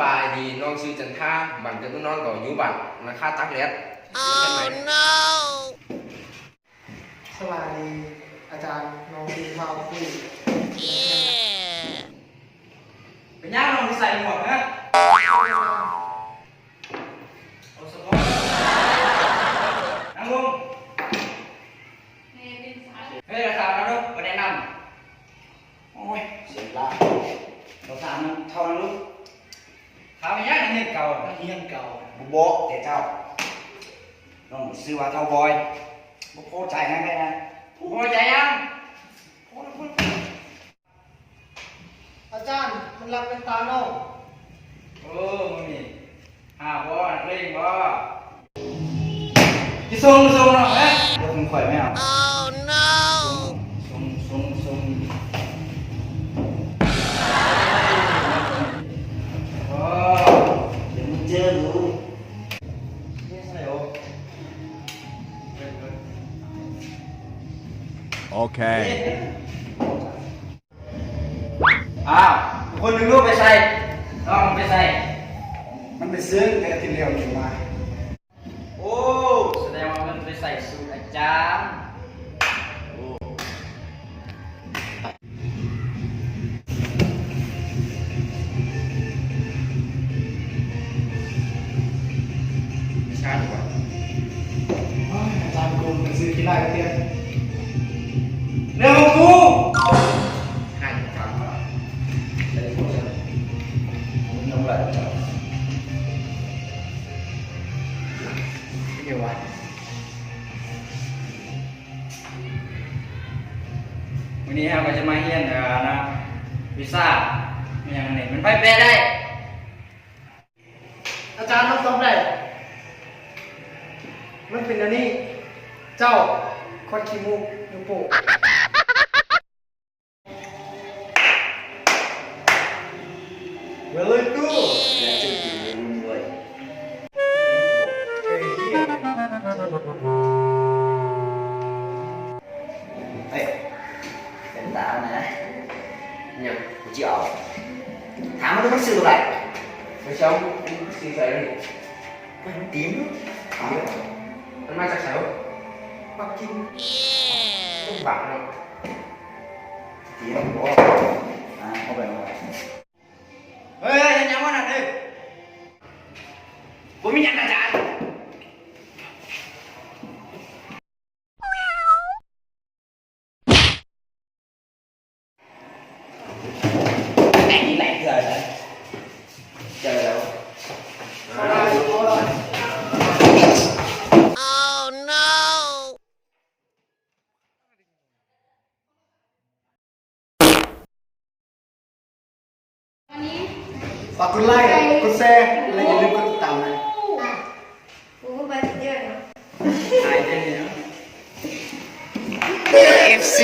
บายดีน้องชื่อจันท่าบันเกิดน้องก็อยู่บัตรราคาตักเล็ดใช่ไหม สวัสดีอาจารย์น้องดีพาวคุยเป็นย่างลงใส่หมวกนะเอาสมองนั่งลงเฮ้ยราคาแล้วลูกมาแนะนำโอ้ยเสียละเราถามมันเท่านั้นลูกถามไปย่างเฮียนเก่าเฮียนเก่าบุโบแต่เจ้าน้องซื้อว่าเท่าบอยบุโบใจนะแค่นั้นบุโบใจยังอาจารย์มันรักเป็นตาโน่โอ้มึงนี่หาบ่นักเลงบ่จะส่งเนาะเอ๊ะเดี๋ยวผมข่อยไม่เอา Oh no ส่งโอ้เดี๋ยวมึงเจอหนูนี่ใส่โอ้ Okay. อ้าวคนหนึ่งลูกไปใส่น้องไปใส่มันไปซื้อแต่ทีเดียวอยู่มาโอ้แสดงว่ามันไปใส่สูตรอาจารย์โอ้ชาติว่า อาจารย์กูมันซื้อที่ไรกันเตี้ย เรื่องของกู ให้ฟังว่า ใส่สูตรผมน้องไหลเจ้า เกี่ยวว่า วันนี้เราก็จะมาเฮียนนะวิซ่ามันยังไงมันไปแปลได้ อาจารย์มันตอบได้มันเป็นอันนี้เจ้าคอนขี้มูกนิ้วโป้ง Very good และจุดยืนด้วย เฮ้ยเหี้ย เฮ้ยเป็นตานะ เนี่ย กูจะเอาถามมันต้องซื้ออะไร ไปเช้าสีใส่เลย มันติ้ม มันมาจากแถว ปักกิ่ง ต้นบักเนาะ ติ้มโอ้เอาไปเอาเฮ้ยยังว่านั่นเด้กูมียังอาจารย์ไอ้นี่แหละเจอแล้วเจอแล้ว Oh no ฝากกดไลค์กดแชร์และอย่าลืมกดติดตามนะ กูก็ไปเยอะนะ ไอ้เด้เนี่ย FC